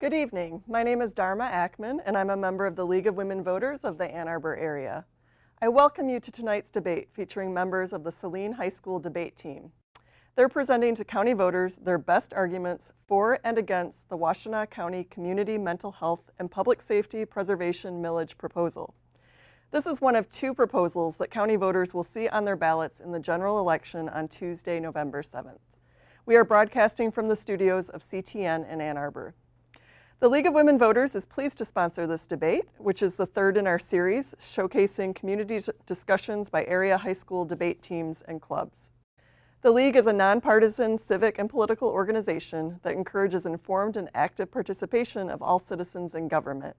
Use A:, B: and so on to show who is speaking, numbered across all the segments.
A: Good evening. My name is Dharma Ackman, and I'm a member of the League of Women Voters of the Ann Arbor area. I welcome you to tonight's debate featuring members of the Saline High School debate team. They're presenting to county voters their best arguments for and against the Washtenaw County Community Mental Health and Public Safety Preservation Millage proposal. This is one of two proposals that county voters will see on their ballots in the general election on Tuesday, November 7th. We are broadcasting from the studios of CTN in Ann Arbor. The League of Women Voters is pleased to sponsor this debate, which is the third in our series, showcasing community discussions by area high school debate teams and clubs. The League is a nonpartisan civic and political organization that encourages informed and active participation of all citizens in government,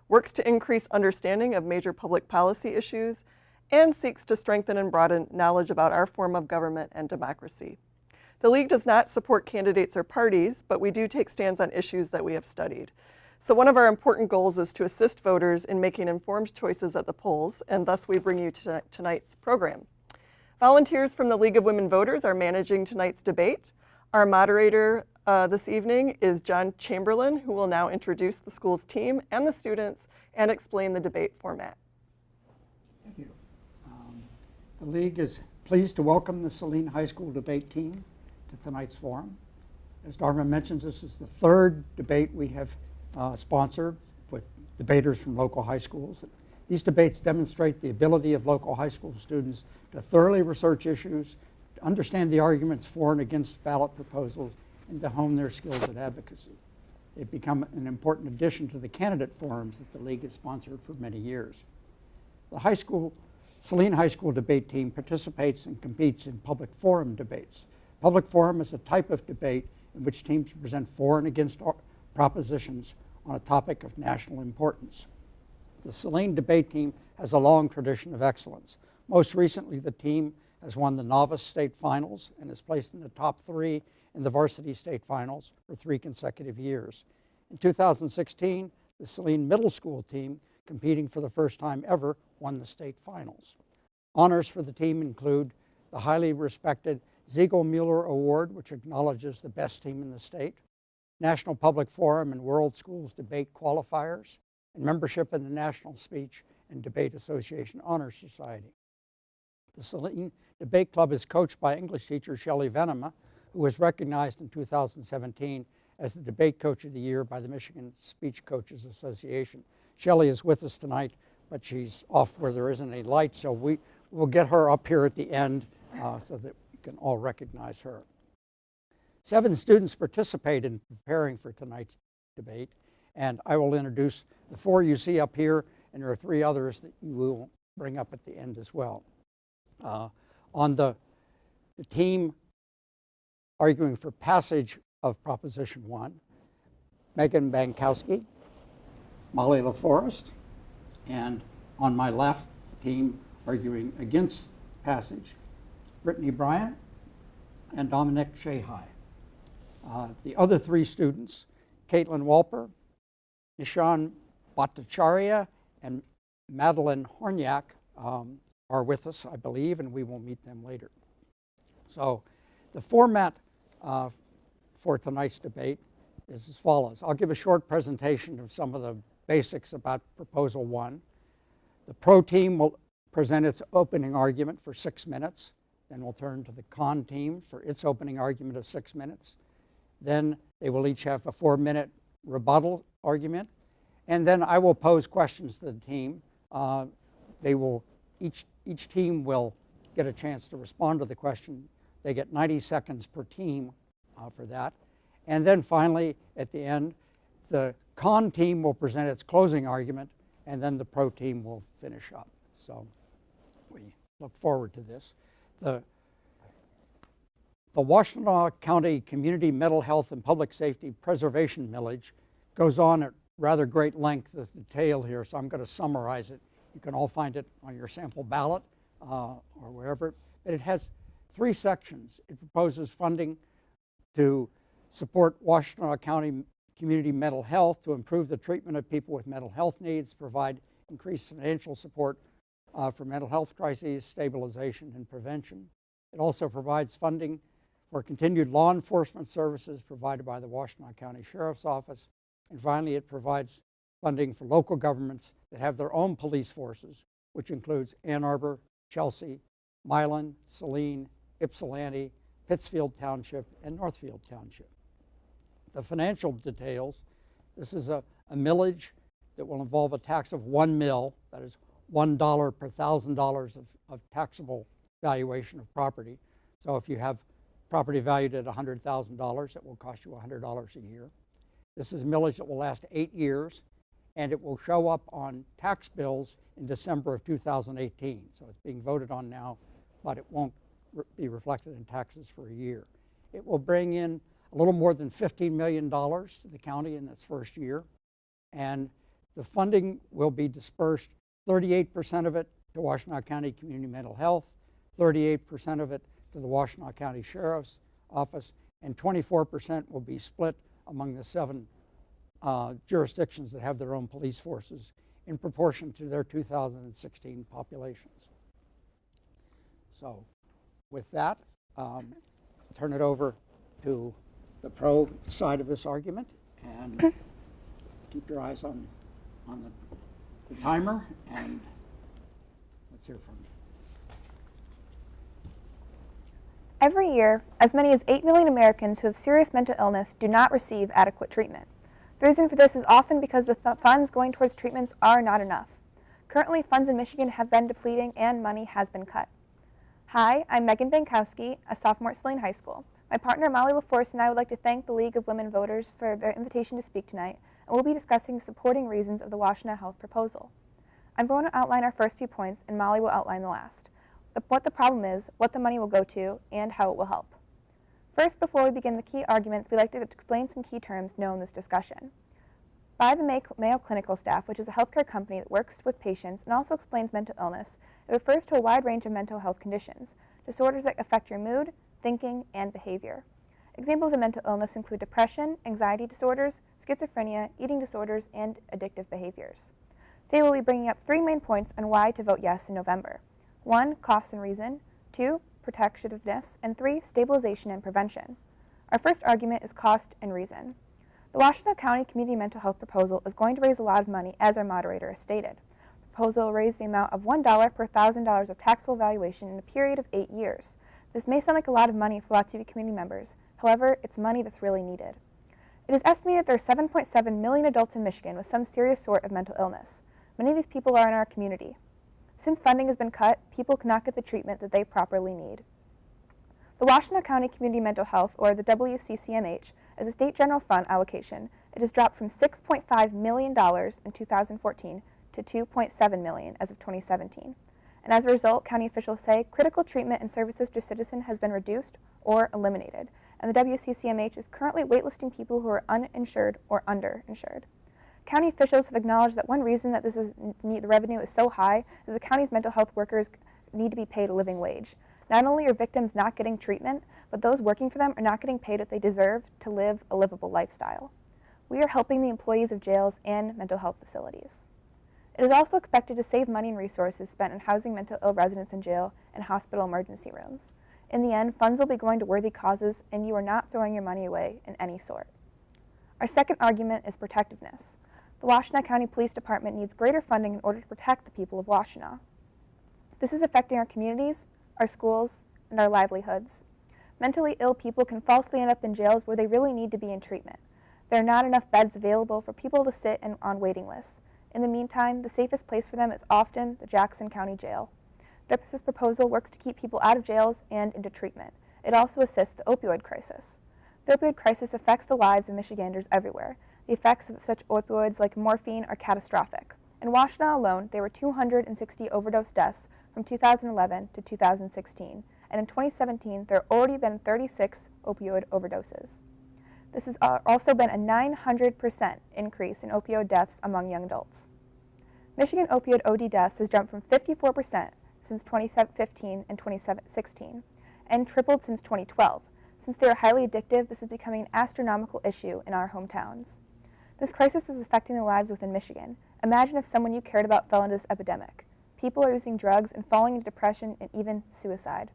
A: works to increase understanding of major public policy issues, and seeks to strengthen and broaden knowledge about our form of government and democracy. The League does not support candidates or parties, but we do take stands on issues that we have studied. So one of our important goals is to assist voters in making informed choices at the polls, and thus we bring you to tonight's program. Volunteers from the League of Women Voters are managing tonight's debate. Our moderator this evening is John Chamberlain, who will now introduce the school's team and the students and explain the debate format.
B: Thank you. The League is pleased to welcome the Saline High School debate team to tonight's forum. As Dharma mentions, this is the third debate we have sponsored with debaters from local high schools. These debates demonstrate the ability of local high school students to thoroughly research issues, to understand the arguments for and against ballot proposals, and to hone their skills at advocacy. They've become an important addition to the candidate forums that the League has sponsored for many years. The Saline High School debate team participates and competes in public forum debates. Public forum is a type of debate in which teams present for and against propositions on a topic of national importance. The Saline debate team has a long tradition of excellence. Most recently, the team has won the novice state finals and is placed in the top 3 in the varsity state finals for 3 consecutive years. In 2016, the Saline middle school team, competing for the first time ever, won the state finals. Honors for the team include the highly respected Ziegel-Mueller Award, which acknowledges the best team in the state, National Public Forum and World Schools debate qualifiers, and membership in the National Speech and Debate Association Honor Society. The Saline Debate Club is coached by English teacher Shelley Venema, who was recognized in 2017 as the Debate Coach of the Year by the Michigan Speech Coaches Association. Shelley is with us tonight, but she's off where there isn't any light, so we'll get her up here at the end so that can all recognize her. 7 students participate in preparing for tonight's debate, and I will introduce the 4 you see up here, and there are 3 others that you will bring up at the end as well. On the team arguing for passage of Proposition 1, Megan Bankowski, Molly LaForest, and on my left, the team arguing against passage, Brittany Bryant and Dominic Shahai. The other 3 students, Caitlin Walper, Nishan Bhattacharya, and Madeline Horniak, are with us, I believe, and we will meet them later. So the format for tonight's debate is as follows. I'll give a short presentation of some of the basics about Proposal 1. The pro team will present its opening argument for 6 minutes. Then we'll turn to the con team for its opening argument of 6 minutes. Then they will each have a 4-minute rebuttal argument. And then I will pose questions to the team. Each team will get a chance to respond to the question. They get 90 seconds per team for that. And then finally, at the end, the con team will present its closing argument, and then the pro team will finish up. So we look forward to this. The Washtenaw County Community Mental Health and Public Safety Preservation Millage goes on at rather great length of detail here, so I'm going to summarize it. You can all find it on your sample ballot or wherever. But it has 3 sections. It proposes funding to support Washtenaw County community mental health, to improve the treatment of people with mental health needs, provide increased financial support for mental health crises, stabilization, and prevention. It also provides funding for continued law enforcement services provided by the Washtenaw County Sheriff's Office, And finally, it provides funding for local governments that have their own police forces, which includes Ann Arbor, Chelsea, Milan, Saline, Ypsilanti, Pittsfield Township, and Northfield Township. The financial details: this is a millage that will involve a tax of 1 mil, that is $1 per $1,000 of taxable valuation of property. So if you have property valued at $100,000, it will cost you $100 a year. This is a millage that will last 8 years, and it will show up on tax bills in December of 2018. So it's being voted on now, but it won't be reflected in taxes for a year. It will bring in a little more than $15 million to the county in its first year, and the funding will be dispersed, 38% of it to Washtenaw County Community Mental Health, 38% of it to the Washtenaw County Sheriff's Office, and 24% will be split among the 7 jurisdictions that have their own police forces in proportion to their 2016 populations. So with that, turn it over to the pro side of this argument, and keep your eyes on the timer, and let's hear from you.
C: Every year, as many as 8 million Americans who have serious mental illness do not receive adequate treatment. The reason for this is often because the funds going towards treatments are not enough. Currently, funds in Michigan have been depleting and money has been cut. Hi, I'm Megan Bankowski, a sophomore at Saline High School. My partner Molly LaForce and I would like to thank the League of Women Voters for their invitation to speak tonight, and we'll be discussing the supporting reasons of the Washtenaw Health proposal. I'm going to outline our first few points, and Molly will outline the last. What the problem is, what the money will go to, and how it will help. First, before we begin the key arguments, we'd like to explain some key terms known in this discussion. By the Mayo Clinical Staff, which is a healthcare company that works with patients and also explains mental illness, it refers to a wide range of mental health conditions, disorders that affect your mood, thinking, and behavior. Examples of mental illness include depression, anxiety disorders, schizophrenia, eating disorders, and addictive behaviors. Today we'll be bringing up 3 main points on why to vote yes in November. 1, cost and reason, 2, protectiveness, and 3, stabilization and prevention. Our first argument is cost and reason. The Washtenaw County Community Mental Health proposal is going to raise a lot of money, as our moderator has stated. The proposal will raise the amount of $1 per $1,000 of taxable valuation in a period of 8 years. This may sound like a lot of money for lots of community members. However, it's money that's really needed. It is estimated there are 7.7 million adults in Michigan with some serious sort of mental illness. Many of these people are in our community. Since funding has been cut, people cannot get the treatment that they properly need. The Washtenaw County Community Mental Health, or the WCCMH, is a state general fund allocation. It has dropped from $6.5 million in 2014 to $2.7 million as of 2017. And as a result, county officials say critical treatment and services to citizens has been reduced or eliminated, and the WCCMH is currently waitlisting people who are uninsured or underinsured. County officials have acknowledged that one reason that the revenue is so high is the county's mental health workers need to be paid a living wage. Not only are victims not getting treatment, but those working for them are not getting paid what they deserve to live a livable lifestyle. We are helping the employees of jails and mental health facilities. It is also expected to save money and resources spent on housing mental ill residents in jail and hospital emergency rooms. In the end, funds will be going to worthy causes, and you are not throwing your money away in any sort. Our second argument is protectiveness. The Washtenaw County Police Department needs greater funding in order to protect the people of Washtenaw. This is affecting our communities, our schools, and our livelihoods. Mentally ill people can falsely end up in jails where they really need to be in treatment. There are not enough beds available for people to sit on waiting lists. In the meantime, the safest place for them is often the Jackson County Jail. This proposal works to keep people out of jails and into treatment. It also assists the opioid crisis. The opioid crisis affects the lives of Michiganders everywhere. The effects of such opioids like morphine are catastrophic. In Washtenaw alone, there were 260 overdose deaths from 2011 to 2016, and in 2017, there have already been 36 opioid overdoses. This has also been a 900% increase in opioid deaths among young adults. Michigan opioid OD deaths has jumped from 54% since 2015 and 2016, and tripled since 2012. Since they are highly addictive, this is becoming an astronomical issue in our hometowns. This crisis is affecting the lives within Michigan. Imagine if someone you cared about fell into this epidemic. People are using drugs and falling into depression and even suicide.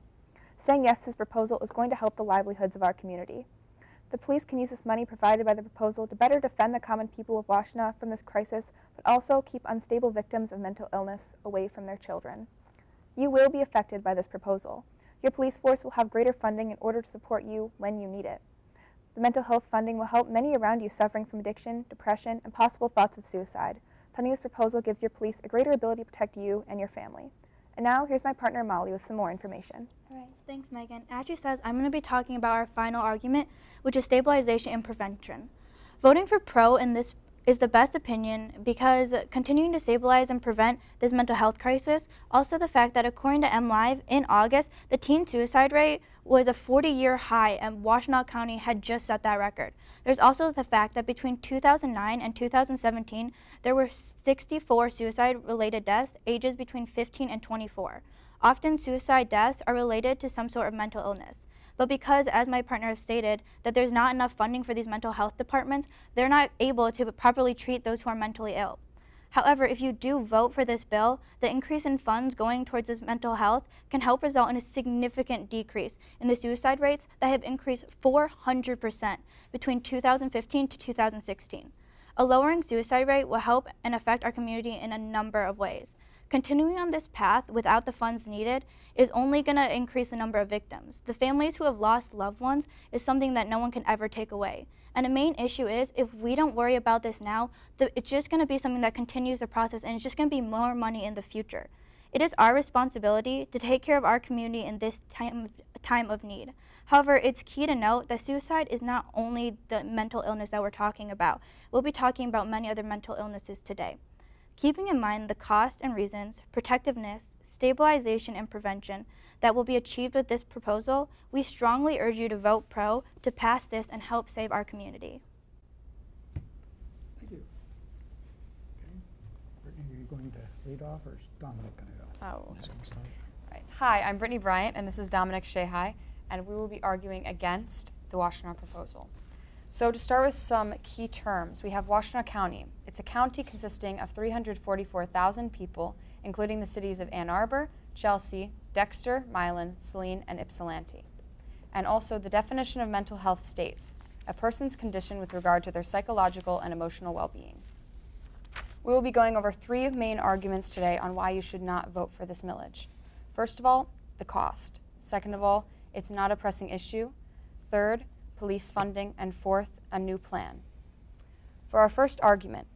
C: Saying yes to this proposal is going to help the livelihoods of our community. The police can use this money provided by the proposal to better defend the common people of Washtenaw from this crisis, but also keep unstable victims of mental illness away from their children. You will be affected by this proposal. Your police force will have greater funding in order to support you when you need it. The mental health funding will help many around you suffering from addiction, depression, and possible thoughts of suicide. Funding this proposal gives your police a greater ability to protect you and your family. And now, here's my partner Molly with some more information.
D: All right, thanks, Megan. As she says, I'm going to be talking about our final argument, which is stabilization and prevention. Voting for pro in this is the best opinion because continuing to stabilize and prevent this mental health crisis, also the fact that according to MLive, in August, the teen suicide rate was a 40-year high and Washtenaw County had just set that record. There's also the fact that between 2009 and 2017, there were 64 suicide-related deaths ages between 15 and 24. Often suicide deaths are related to some sort of mental illness. But because, as my partner has stated, that there's not enough funding for these mental health departments, they're not able to properly treat those who are mentally ill. However, if you do vote for this bill, the increase in funds going towards this mental health can help result in a significant decrease in the suicide rates that have increased 400% between 2015 to 2016. A lowering suicide rate will help and affect our community in a number of ways. Continuing on this path without the funds needed is only going to increase the number of victims. The families who have lost loved ones is something that no one can ever take away. And the main issue is, if we don't worry about this now, it's just going to be something that continues the process and it's just going to be more money in the future. It is our responsibility to take care of our community in this time of need. However, it's key to note that suicide is not only the mental illness that we're talking about. We'll be talking about many other mental illnesses today. Keeping in mind the cost and reasons, protectiveness, stabilization, and prevention that will be achieved with this proposal, we strongly urge you to vote pro to pass this and help save our community.
B: Thank you. Okay. Brittany, are you going to lead off, or is Dominic going to go?
E: Oh. Right. Hi, I'm Brittany Bryant, and this is Dominic Shahai, and we will be arguing against the Washtenaw proposal. So to start with some key terms, we have Washtenaw County. It's a county consisting of 344,000 people, including the cities of Ann Arbor, Chelsea, Dexter, Milan, Saline, and Ypsilanti. And also the definition of mental health states, a person's condition with regard to their psychological and emotional well-being. We will be going over three main arguments today on why you should not vote for this millage. First of all, the cost. Second of all, it's not a pressing issue. Third, police funding, and fourth, a new plan. For our first argument,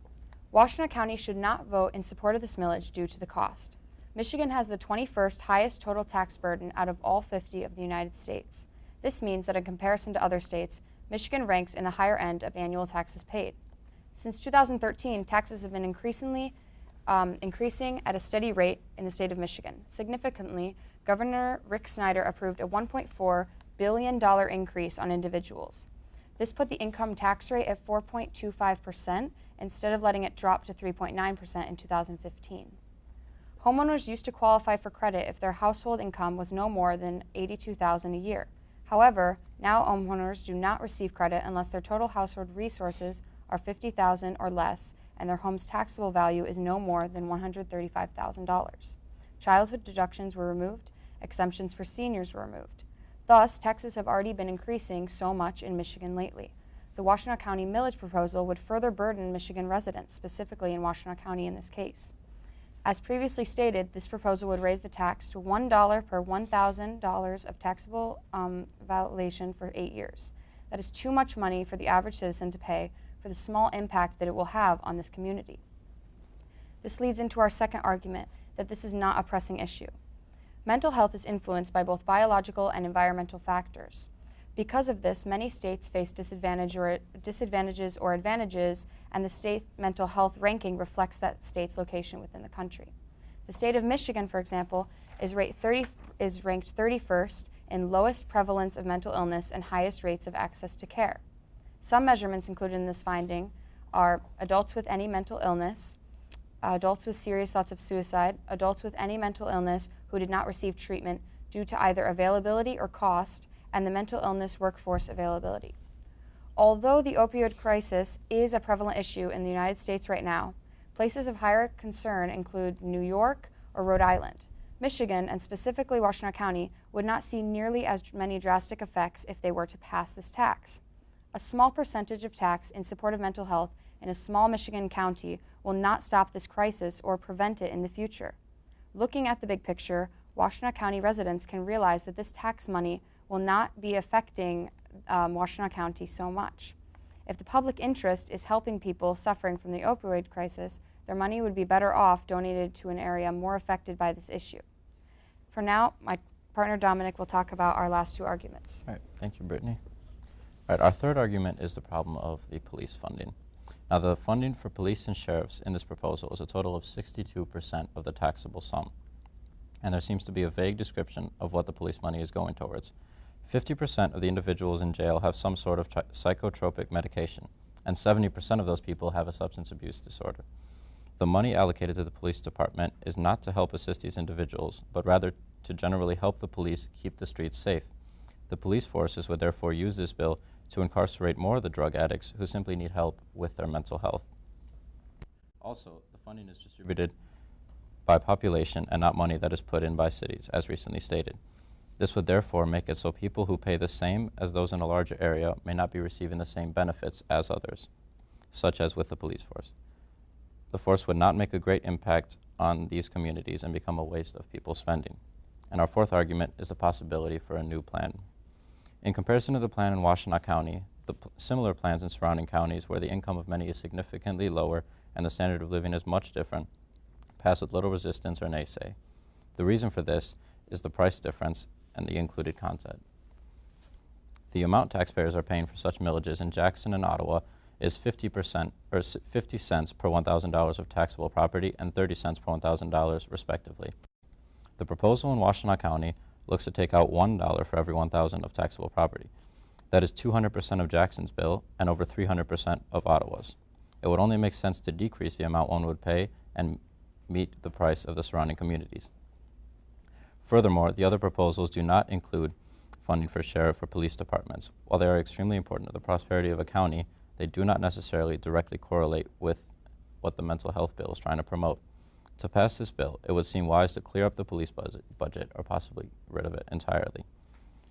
E: Washtenaw County should not vote in support of this millage due to the cost. Michigan has the 21st highest total tax burden out of all 50 of the United States. This means that in comparison to other states, Michigan ranks in the higher end of annual taxes paid. Since 2013, taxes have been increasing at a steady rate in the state of Michigan. Significantly, Governor Rick Snyder approved a $1.4 billion increase on individuals. This put the income tax rate at 4.25% instead of letting it drop to 3.9% in 2015. Homeowners used to qualify for credit if their household income was no more than $82,000 a year. However, now homeowners do not receive credit unless their total household resources are $50,000 or less and their home's taxable value is no more than $135,000. Childhood deductions were removed, exemptions for seniors were removed. Thus, taxes have already been increasing so much in Michigan lately. The Washtenaw County millage proposal would further burden Michigan residents, specifically in Washtenaw County in this case. As previously stated, this proposal would raise the tax to $1 per $1,000 of taxable valuation for 8 years. That is too much money for the average citizen to pay for the small impact that it will have on this community. This leads into our second argument, that this is not a pressing issue. Mental health is influenced by both biological and environmental factors. Because of this, many states face disadvantages or advantages, and the state mental health ranking reflects that state's location within the country. The state of Michigan, for example, is ranked 31st in lowest prevalence of mental illness and highest rates of access to care. Some measurements included in this finding are adults with any mental illness, adults with serious thoughts of suicide, adults with any mental illness who did not receive treatment due to either availability or cost, and the mental illness workforce availability. Although the opioid crisis is a prevalent issue in the United States right now, places of higher concern include New York or Rhode Island. Michigan, and specifically Washtenaw County, would not see nearly as many drastic effects if they were to pass this tax. A small percentage of tax in support of mental health in a small Michigan county will not stop this crisis or prevent it in the future. Looking at the big picture, Washtenaw County residents can realize that this tax money will not be affecting Washtenaw County so much. If the public interest is helping people suffering from the opioid crisis, their money would be better off donated to an area more affected by this issue. For now, my partner Dominic will talk about our last two arguments.
F: All right, thank you, Brittany. All right, our third argument is the problem of the police funding. Now, the funding for police and sheriffs in this proposal is a total of 62% of the taxable sum. And there seems to be a vague description of what the police money is going towards. 50% of the individuals in jail have some sort of psychotropic medication, and 70% of those people have a substance abuse disorder. The money allocated to the police department is not to help assist these individuals, but rather to generally help the police keep the streets safe. The police forces would therefore use this bill to incarcerate more of the drug addicts who simply need help with their mental health. Also, the funding is distributed by population and not money that is put in by cities, as recently stated. This would therefore make it so people who pay the same as those in a larger area may not be receiving the same benefits as others, such as with the police force. The force would not make a great impact on these communities and become a waste of people's spending. And our fourth argument is the possibility for a new plan. In comparison to the plan in Washtenaw County, similar plans in surrounding counties where the income of many is significantly lower and the standard of living is much different pass with little resistance or naysay. The reason for this is the price difference and the included content. The amount taxpayers are paying for such millages in Jackson and Ottawa is 50% or 50 cents per $1,000 of taxable property and 30 cents per $1,000 respectively. The proposal in Washtenaw County looks to take out $1 for every 1,000 of taxable property. That is 200% of Jackson's bill and over 300% of Ottawa's. It would only make sense to decrease the amount one would pay and meet the price of the surrounding communities. Furthermore, the other proposals do not include funding for sheriff or police departments. While they are extremely important to the prosperity of a county, they do not necessarily directly correlate with what the mental health bill is trying to promote. To pass this bill, it would seem wise to clear up the police budget or possibly get rid of it entirely.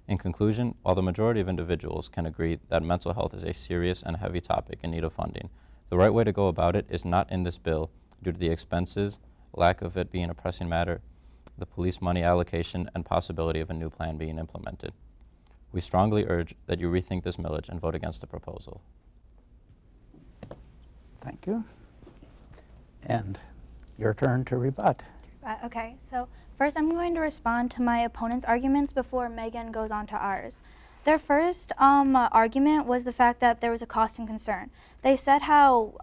F: In conclusion, while the majority of individuals can agree that mental health is a serious and heavy topic in need of funding, the right way to go about it is not in this bill due to the expenses, lack of it being a pressing matter, the police money allocation, and possibility of a new plan being implemented. We strongly urge that you rethink this millage and vote against the proposal.
B: Thank you. And your turn to rebut.
D: Okay, so first I'm going to respond to my opponent's arguments before Megan goes on to ours. Their first argument was the fact that there was a cost and concern. They said how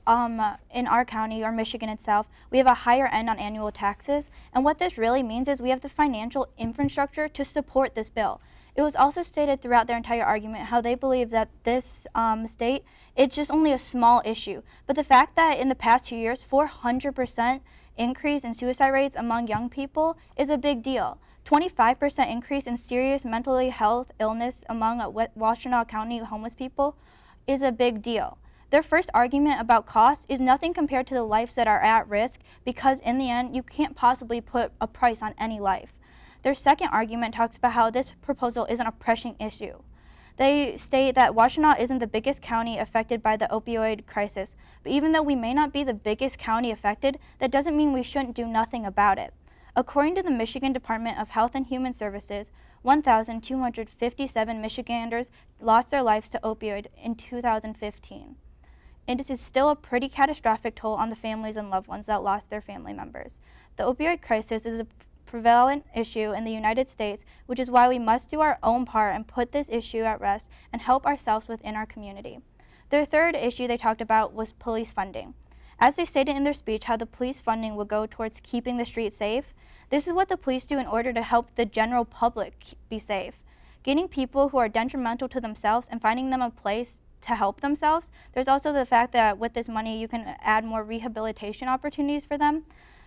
D: in our county, or Michigan itself, we have a higher end on annual taxes, and what this really means is we have the financial infrastructure to support this bill. It was also stated throughout their entire argument how they believe that this state, it's just only a small issue. But the fact that in the past 2 years, 400% increase in suicide rates among young people is a big deal. 25% increase in serious mental health illness among Washtenaw County homeless people is a big deal. Their first argument about cost is nothing compared to the lives that are at risk, because in the end, you can't possibly put a price on any life. Their second argument talks about how this proposal isn't a pressing issue. They state that Washtenaw isn't the biggest county affected by the opioid crisis, but even though we may not be the biggest county affected, that doesn't mean we shouldn't do nothing about it. According to the Michigan Department of Health and Human Services, 1,257 Michiganders lost their lives to opioid in 2015. And this is still a pretty catastrophic toll on the families and loved ones that lost their family members. The opioid crisis is a prevalent issue in the United States, which is why we must do our own part and put this issue at rest and help ourselves within our community. Their third issue they talked about was police funding. As they stated in their speech how the police funding would go towards keeping the streets safe, this is what the police do in order to help the general public be safe. Getting people who are detrimental to themselves and finding them a place to help themselves. There's also the fact that with this money you can add more rehabilitation opportunities for them.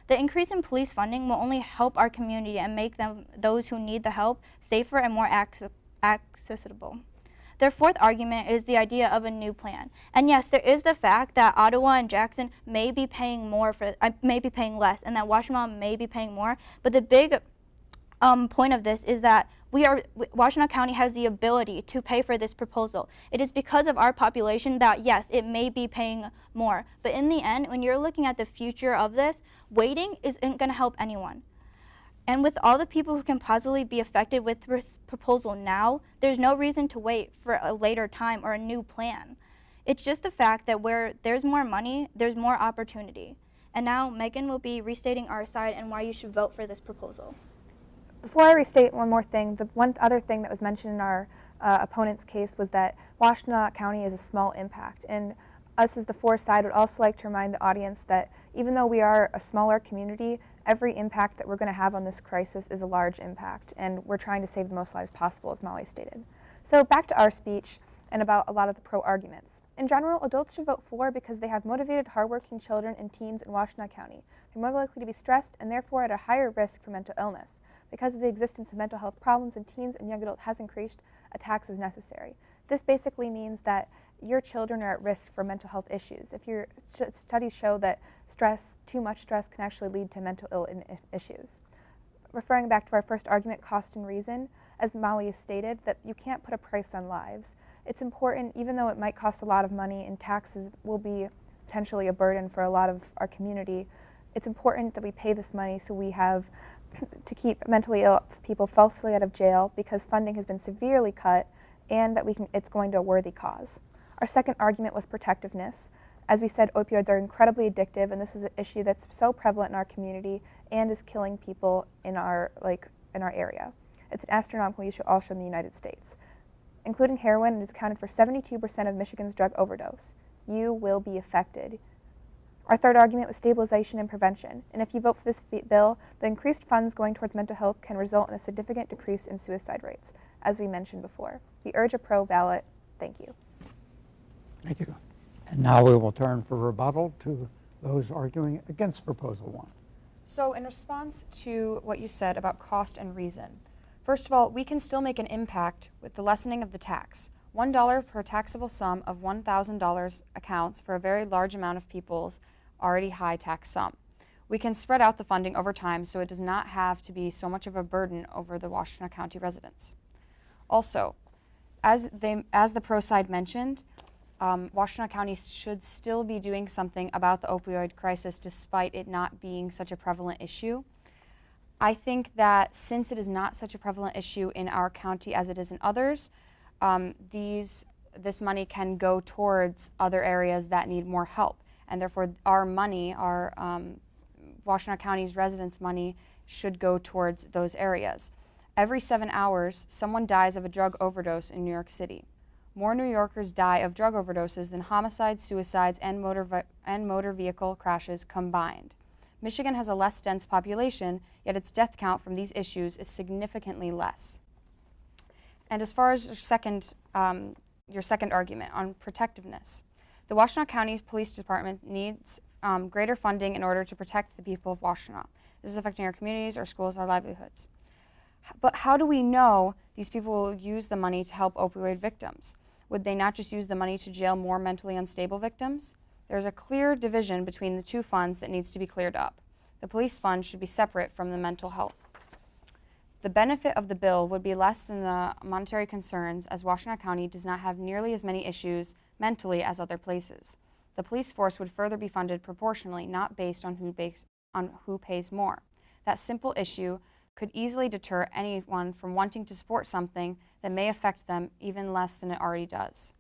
D: The increase in police funding will only help our community and make them, those who need the help, safer and more accessible. Their fourth argument is the idea of a new plan. And yes, there is the fact that Ottawa and Jackson may be paying more for, may be paying less, and that Washtenaw may be paying more. But the big point of this is that Washtenaw County has the ability to pay for this proposal. It is because of our population that, yes, it may be paying more. But in the end, when you're looking at the future of this, waiting isn't going to help anyone. And with all the people who can possibly be affected with this proposal now, there's no reason to wait for a later time or a new plan. It's just the fact that where there's more money, there's more opportunity. And now Megan will be restating our side and why you should vote for this proposal.
C: Before I restate one more thing, the one other thing that was mentioned in our opponent's case was that Washtenaw County is a small impact. And us as the for side would also like to remind the audience that even though we are a smaller community, every impact that we're going to have on this crisis is a large impact, and we're trying to save the most lives possible, as Molly stated. So back to our speech and about a lot of the pro arguments. In general, adults should vote for because they have motivated, hardworking children and teens in Washtenaw County. They're more likely to be stressed and therefore at a higher risk for mental illness. Because of the existence of mental health problems in teens and young adults has increased, a tax is necessary. This basically means that your children are at risk for mental health issues. If your studies show that too much stress can actually lead to mental ill issues. Referring back to our first argument, cost and reason, as Molly has stated, that you can't put a price on lives. It's important, even though it might cost a lot of money and taxes will be potentially a burden for a lot of our community, it's important that we pay this money so we have to keep mentally ill people falsely out of jail because funding has been severely cut and that it's going to a worthy cause. Our second argument was protectiveness. As we said, opioids are incredibly addictive, and this is an issue that's so prevalent in our community and is killing people in our area. It's an astronomical issue also in the United States. Including heroin, it is accounted for 72% of Michigan's drug overdose. You will be affected. Our third argument was stabilization and prevention, and if you vote for this bill, the increased funds going towards mental health can result in a significant decrease in suicide rates, as we mentioned before. We urge a pro ballot. Thank you.
B: Thank you. And now we will turn for rebuttal to those arguing against Proposal 1.
E: So in response to what you said about cost and reason, first of all, we can still make an impact with the lessening of the tax. $1 per taxable sum of $1,000 accounts for a very large amount of people's already high tax sum. We can spread out the funding over time so it does not have to be so much of a burden over the Washtenaw County residents. Also, as the pro side mentioned, Washtenaw County should still be doing something about the opioid crisis despite it not being such a prevalent issue. I think that since it is not such a prevalent issue in our county as it is in others, this money can go towards other areas that need more help. And therefore our money, our Washtenaw County's residents' money should go towards those areas. Every 7 hours, someone dies of a drug overdose in New York City. More New Yorkers die of drug overdoses than homicides, suicides, and motor vehicle crashes combined. Michigan has a less dense population, yet its death count from these issues is significantly less. And as far as your second argument on protectiveness, the Washtenaw County Police Department needs greater funding in order to protect the people of Washtenaw. This is affecting our communities, our schools, our livelihoods. But how do we know these people will use the money to help opioid victims? Would they not just use the money to jail more mentally unstable victims? There's a clear division between the two funds that needs to be cleared up. The police fund should be separate from the mental health. The benefit of the bill would be less than the monetary concerns, as Washtenaw County does not have nearly as many issues mentally as other places. The police force would further be funded proportionally, not based on who pays more. That simple issue could easily deter anyone from wanting to support something that may affect them even less than it already does.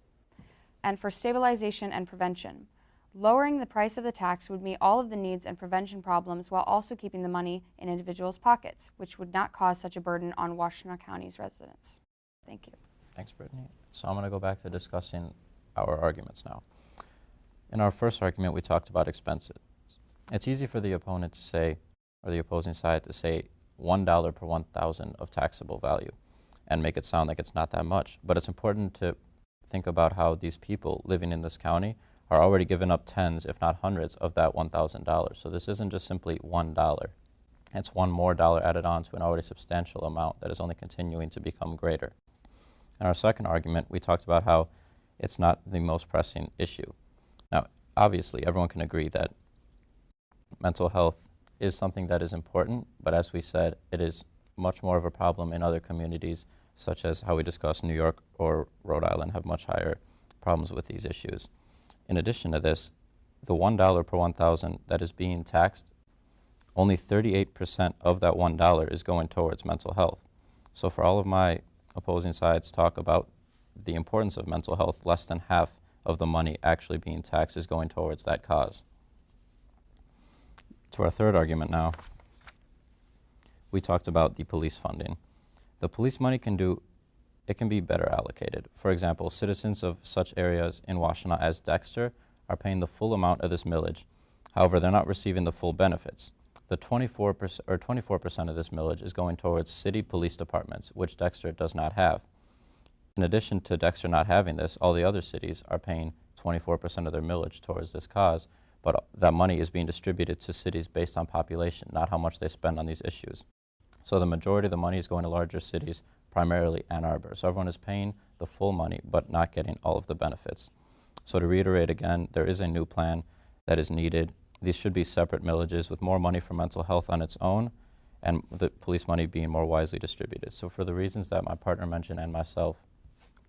E: And for stabilization and prevention, lowering the price of the tax would meet all of the needs and prevention problems while also keeping the money in individuals' pockets, which would not cause such a burden on Washtenaw County's residents. Thank you.
F: Thanks, Brittany. So I'm going to go back to discussing our arguments now. In our first argument, we talked about expenses. It's easy for the opponent to say, or the opposing side to say, $1 per 1,000 of taxable value and make it sound like it's not that much. But it's important to think about how these people living in this county are already giving up tens, if not hundreds, of that $1,000. So this isn't just simply $1. It's one more dollar added on to an already substantial amount that is only continuing to become greater. In our second argument, we talked about how it's not the most pressing issue. Now, obviously, everyone can agree that mental health is something that is important, but as we said, it is much more of a problem in other communities, such as how we discussed New York or Rhode Island have much higher problems with these issues. In addition to this, the $1 per 1,000 that is being taxed, only 38% of that $1 is going towards mental health. So for all of my opposing sides talk about the importance of mental health, less than half of the money actually being taxed is going towards that cause. To our third argument now, we talked about the police funding. The police money can be better allocated. For example, citizens of such areas in Washtenaw as Dexter are paying the full amount of this millage. However, they're not receiving the full benefits. The 24% of this millage is going towards city police departments, which Dexter does not have. In addition to Dexter not having this, all the other cities are paying 24% of their millage towards this cause, but that money is being distributed to cities based on population, not how much they spend on these issues. So the majority of the money is going to larger cities, primarily Ann Arbor. So everyone is paying the full money, but not getting all of the benefits. So to reiterate again, there is a new plan that is needed. These should be separate millages with more money for mental health on its own and the police money being more wisely distributed. So for the reasons that my partner mentioned and myself,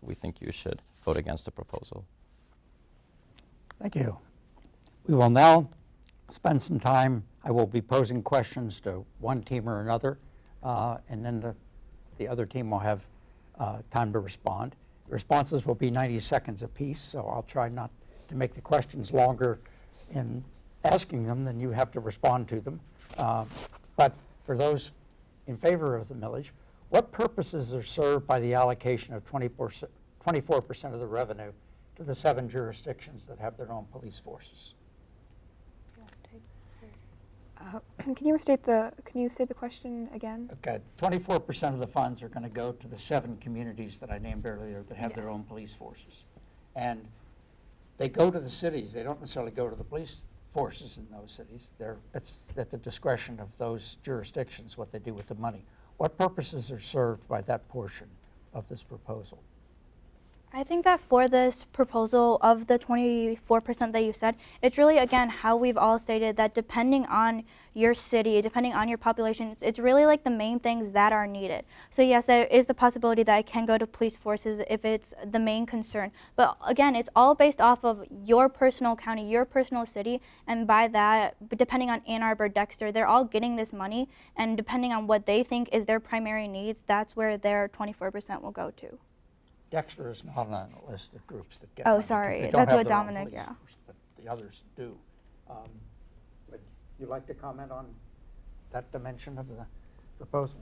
F: we think you should vote against the proposal.
B: Thank you. We will now spend some time. I will be posing questions to one team or another, and then the other team will have time to respond. The responses will be 90 seconds apiece, so I'll try not to make the questions longer in asking them than you have to respond to them. But for those in favor of the millage, what purposes are served by the allocation of 24% of the revenue to the 7 jurisdictions that have their own police forces?
C: Can you state the question again?
B: Okay, 24% of the funds are going to go to the 7 communities that I named earlier that have their own police forces. And they go to the cities. They don't necessarily go to the police forces in those cities. It's at the discretion of those jurisdictions what they do with the money. What purposes are served by that portion of this proposal?
D: I think that for this proposal of the 24% that you said, it's really, again, how we've all stated that depending on your city, depending on your population, it's really like the main things that are needed. So yes, there is the possibility that it can go to police forces if it's the main concern. But again, it's all based off of your personal county, your personal city, and by that, depending on Ann Arbor, Dexter, they're all getting this money, and depending on what they think is their primary needs, that's where their 24% will go to.
B: Dexter is not on the list of groups that get
D: Oh,
B: money,
D: sorry.
B: they don't
D: That's
B: have
D: what
B: their own
D: Dominic,
B: police
D: yeah.
B: force, but the others do. Would you like to comment on that dimension of the proposal?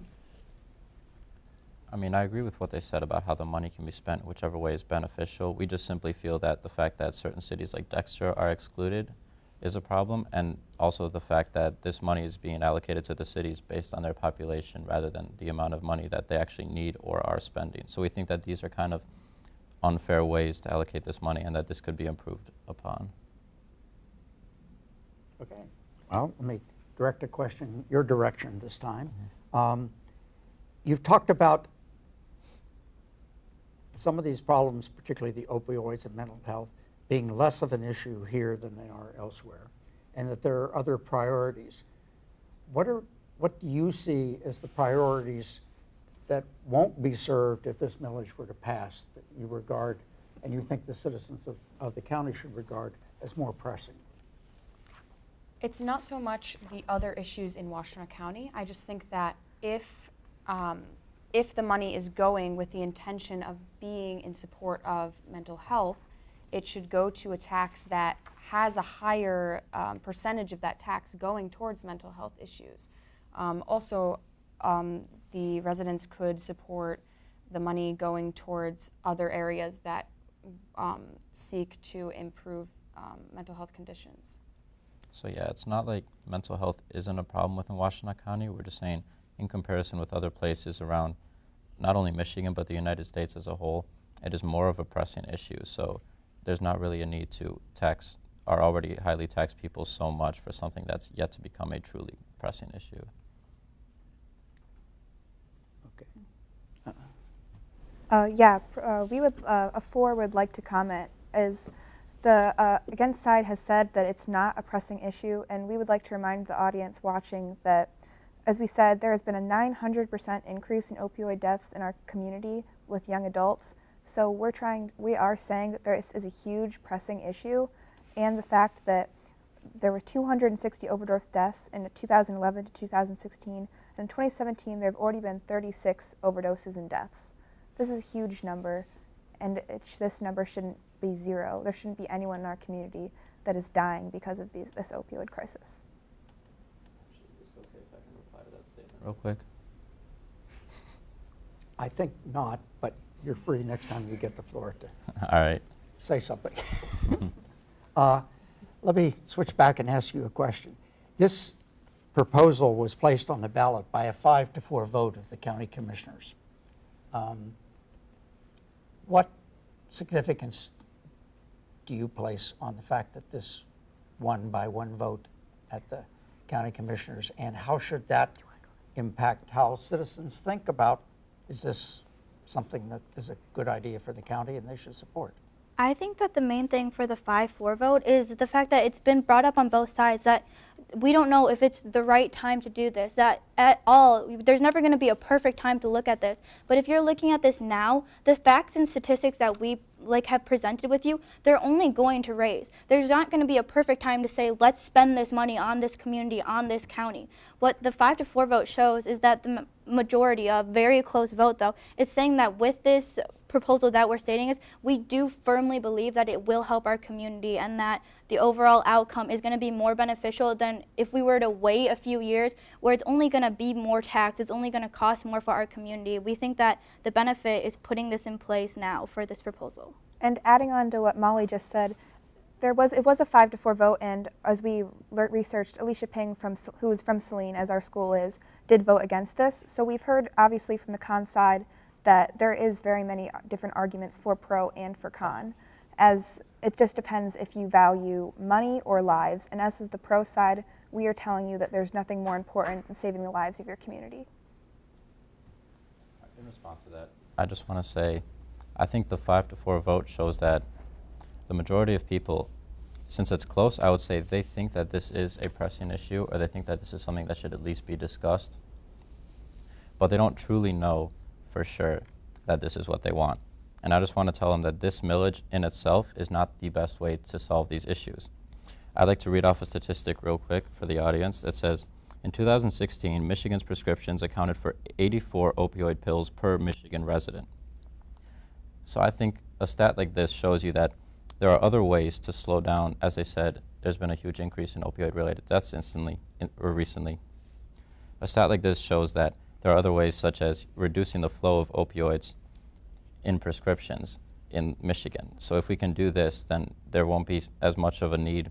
F: I mean, I agree with what they said about how the money can be spent whichever way is beneficial. We just simply feel that the fact that certain cities like Dexter are excluded is a problem, and also the fact that this money is being allocated to the cities based on their population rather than the amount of money that they actually need or are spending. So we think that these are kind of unfair ways to allocate this money and that this could be improved upon.
B: Okay. Well, let me direct a question your direction this time. You've talked about some of these problems, particularly the opioids and mental health, being less of an issue here than they are elsewhere, and that there are other priorities. What do you see as the priorities that won't be served if this millage were to pass that you regard and you think the citizens of the county should regard as more pressing?
E: It's not so much the other issues in Washtenaw County. I just think that if the money is going with the intention of being in support of mental health, it should go to a tax that has a higher percentage of that tax going towards mental health issues. Also, the residents could support the money going towards other areas that seek to improve mental health conditions.
F: So yeah, it's not like mental health isn't a problem within Washtenaw County. We're just saying in comparison with other places around not only Michigan but the United States as a whole, it is more of a pressing issue. So there's not really a need to tax our already highly taxed people so much for something that's yet to become a truly pressing issue.
C: Okay. We would, A4 would like to comment. As the against side has said that it's not a pressing issue, and we would like to remind the audience watching that as we said, there has been a 900% increase in opioid deaths in our community with young adults. So we are saying that there is a huge pressing issue, and the fact that there were 260 overdose deaths in 2011 to 2016, and in 2017 there have already been 36 overdoses and deaths. This is a huge number, and this number shouldn't be zero. There shouldn't be anyone in our community that is dying because of this opioid crisis.
F: Actually, is it okay if I can reply to that statement real quick?
B: I think not, but you're free next time you get the floor to
F: All right.
B: say something. Let me switch back and ask you a question. This proposal was placed on the ballot by a 5-4 vote of the county commissioners. What significance do you place on the fact that this won by 1 vote at the county commissioners, and how should that impact how citizens think about, is this something that is a good idea for the county and they should support?
D: I think that the main thing for the 5-4 vote is the fact that it's been brought up on both sides that we don't know if it's the right time to do this, that at all, there's never going to be a perfect time to look at this. But if you're looking at this now, the facts and statistics that we have presented with you, they're only going to raise. There's not going to be a perfect time to say, let's spend this money on this community, on this county. What the 5-4 vote shows is that the majority, a very close vote though, is saying that with this proposal that we're stating is we do firmly believe that it will help our community and that the overall outcome is going to be more beneficial than if we were to wait a few years where it's only going to be more taxed, it's only going to cost more for our community. We think that the benefit is putting this in place now for this proposal.
C: And adding on to what Molly just said, it was a 5-4 vote, and as we researched, Alicia Ping, who is from Saline, as our school is, did vote against this. So we've heard, obviously, from the con side that there is very many different arguments for pro and for con, as it just depends if you value money or lives. And as is the pro side, we are telling you that there's nothing more important than saving the lives of your community.
F: In response to that, I just want to say, I think the 5-4 vote shows that the majority of people, since it's close, I would say they think that this is a pressing issue, or they think that this is something that should at least be discussed, but they don't truly know for sure that this is what they want. And I just want to tell them that this millage in itself is not the best way to solve these issues. I'd like to read off a statistic real quick for the audience that says, in 2016, Michigan's prescriptions accounted for 84 opioid pills per Michigan resident. So I think a stat like this shows you that there are other ways to slow down. As I said, there's been a huge increase in opioid-related deaths recently. A stat like this shows that there are other ways, such as reducing the flow of opioids in prescriptions in Michigan. So if we can do this, then there won't be as much of a need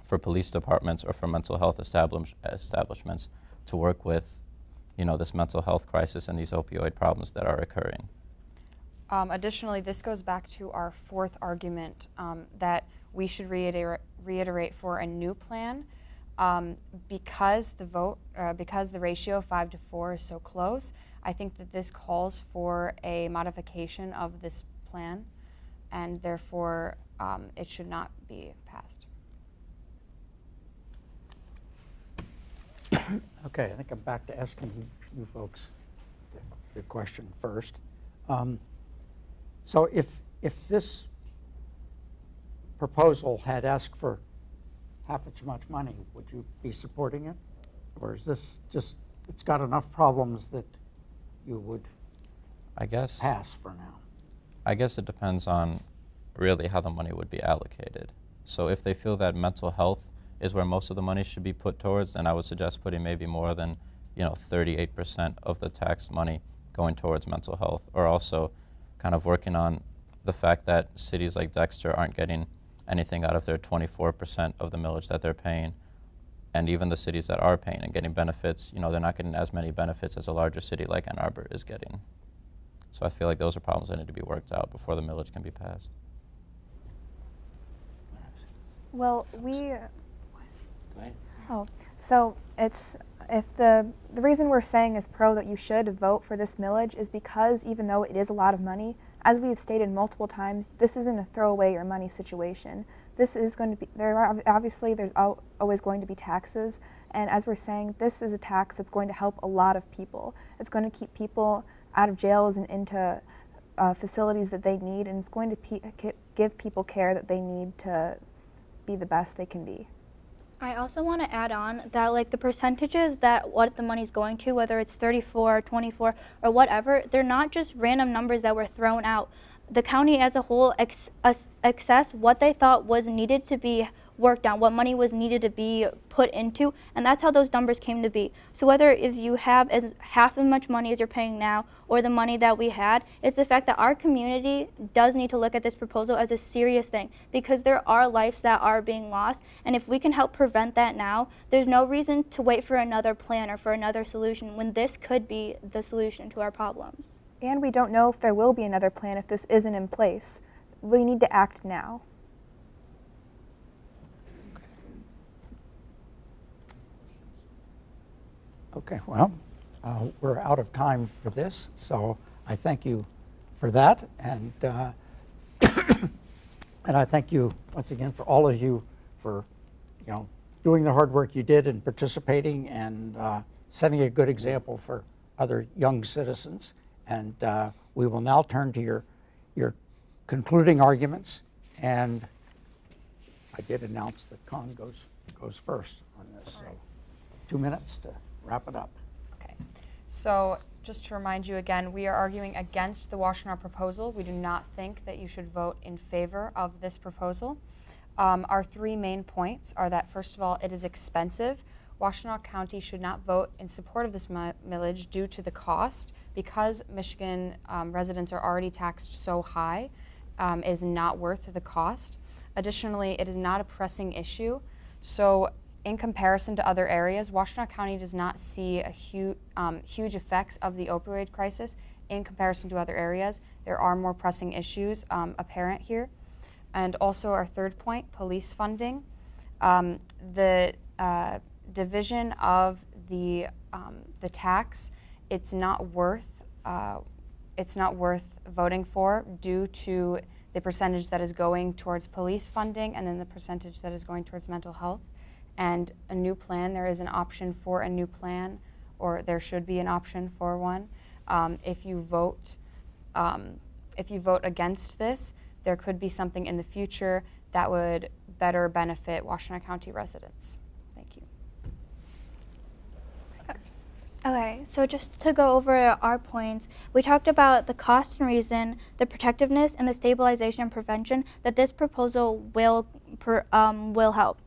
F: for police departments or for mental health establishments to work with, this mental health crisis and these opioid problems that are occurring.
E: Additionally, this goes back to our 4th argument that we should reiterate for a new plan. Because the ratio of 5-4 is so close, I think that this calls for a modification of this plan, and therefore it should not be passed.
B: Okay, I think I'm back to asking you folks the question first. So if this proposal had asked for half as much money, would you be supporting it? Or is this just, it's got enough problems that you would pass for now?
F: I guess it depends on really how the money would be allocated. So if they feel that mental health is where most of the money should be put towards, then I would suggest putting maybe more than 38% of the tax money going towards mental health, or also kind of working on the fact that cities like Dexter aren't getting anything out of their 24% of the millage that they're paying, and even the cities that are paying and getting benefits, they're not getting as many benefits as a larger city like Ann Arbor is getting. So I feel like those are problems that need to be worked out before the millage can be passed.
C: Well, the reason we're saying as pro that you should vote for this millage is because even though it is a lot of money, as we've stated multiple times, this isn't a throw away your money situation. This is going to be, there's always going to be taxes, And as we're saying, this is a tax that's going to help a lot of people. It's going to keep people out of jails and into facilities that they need, and it's going to give people care that they need to be the best they can be.
D: I also want to add on that like the percentages that what the money's going to, whether it's 34, 24, or whatever, they're not just random numbers that were thrown out. The county as a whole assessed what they thought was needed to be worked on, what money was needed to be put into, and that's how those numbers came to be. So whether if you have as half as much money as you're paying now or the money that we had, it's the fact that our community does need to look at this proposal as a serious thing, because there are lives that are being lost, and if we can help prevent that now, there's no reason to wait for another plan or for another solution when this could be the solution to our problems.
C: And we don't know if there will be another plan if this isn't in place. We need to act now.
B: Okay, well, we're out of time for this, so I thank you for that, and and I thank you once again for all of you for, doing the hard work you did and participating and setting a good example for other young citizens. And we will now turn to your concluding arguments, and I did announce that Con goes first on this, so 2 minutes to wrap it up.
E: Okay, so just to remind you again, we are arguing against the Washtenaw proposal. We do not think that you should vote in favor of this proposal. Our three main points are that, first of all, it is expensive. Washtenaw County should not vote in support of this millage due to the cost. Because Michigan residents are already taxed so high, it is not worth the cost. Additionally, it is not a pressing issue. So in comparison to other areas, Washtenaw County does not see a huge effects of the opioid crisis in comparison to other areas. There are more pressing issues apparent here. And also our third point, police funding. The division of the tax, it's not worth voting for due to the percentage that is going towards police funding and then the percentage that is going towards mental health. And a new plan, there is an option for a new plan, or there should be an option for one. If you vote against this, there could be something in the future that would better benefit Washtenaw County residents. Thank you.
D: Okay, so just to go over our points, we talked about the cost and reason, the protectiveness, and the stabilization and prevention that this proposal will help.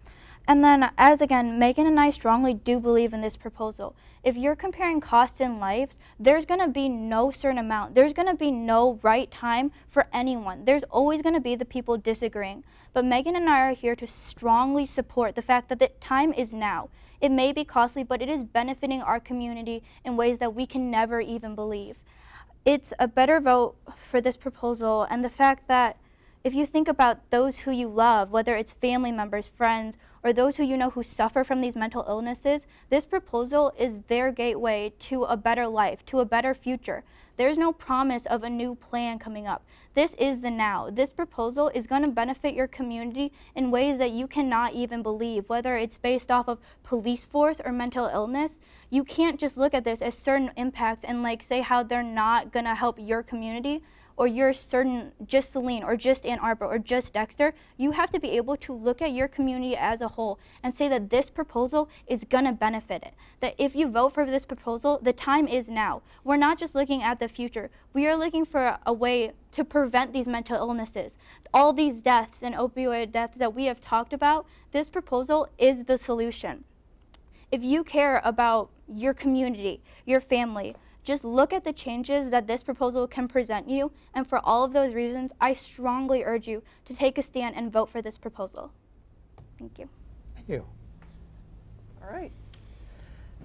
D: And then, as again, Megan and I strongly do believe in this proposal. If you're comparing cost and lives, there's going to be no certain amount. There's going to be no right time for anyone. There's always going to be the people disagreeing. But Megan and I are here to strongly support the fact that the time is now. It may be costly, but it is benefiting our community in ways that we can never even believe. It's a better vote for this proposal, and the fact that if you think about those who you love, whether it's family members, friends, or those who you know who suffer from these mental illnesses, this proposal is their gateway to a better life, to a better future. There's no promise of a new plan coming up. This is the now. This proposal is going to benefit your community in ways that you cannot even believe, whether it's based off of police force or mental illness. You can't just look at this as certain impacts and say how they're not going to help your community, or you're certain just Saline or just Ann Arbor or just Dexter. You have to be able to look at your community as a whole and say that this proposal is gonna benefit it. That if you vote for this proposal, the time is now. We're not just looking at the future. We are looking for a way to prevent these mental illnesses. All these deaths and opioid deaths that we have talked about, this proposal is the solution. If you care about your community, your family, just look at the changes that this proposal can present you, and for all of those reasons, I strongly urge you to take a stand and vote for this proposal. Thank you.
B: Thank you.
A: All right.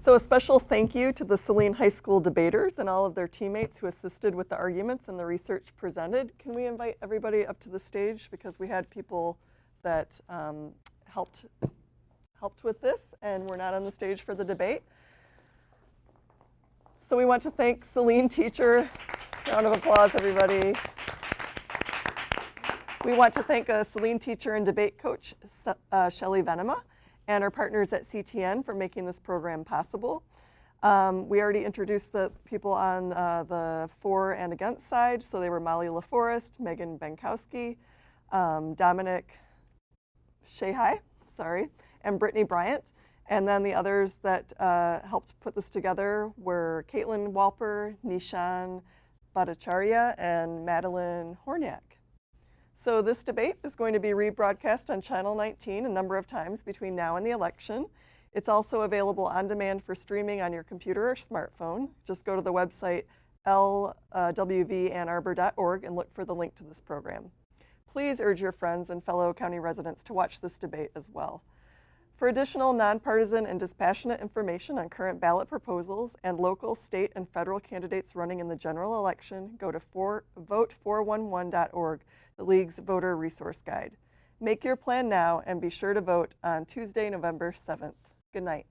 A: So a special thank you to the Saline High School debaters and all of their teammates who assisted with the arguments and the research presented. Can we invite everybody up to the stage, because we had people that helped with this and were not on the stage for the debate. So we want to thank Saline teacher. Round of applause, everybody. We want to thank a Saline teacher and debate coach, Shelley Venema, and our partners at CTN for making this program possible. We already introduced the people on the for and against side, so they were Molly LaForest, Megan Benkowski, Dominic Shehai, and Brittany Bryant. And then the others that helped put this together were Caitlin Walper, Nishan Bhattacharya, and Madeline Horniak. So this debate is going to be rebroadcast on Channel 19 a number of times between now and the election. It's also available on demand for streaming on your computer or smartphone. Just go to the website lwvannarbor.org and look for the link to this program. Please urge your friends and fellow county residents to watch this debate as well. For additional nonpartisan and dispassionate information on current ballot proposals and local, state, and federal candidates running in the general election, go to vote411.org, the League's voter resource guide. Make your plan now and be sure to vote on Tuesday, November 7th. Good night.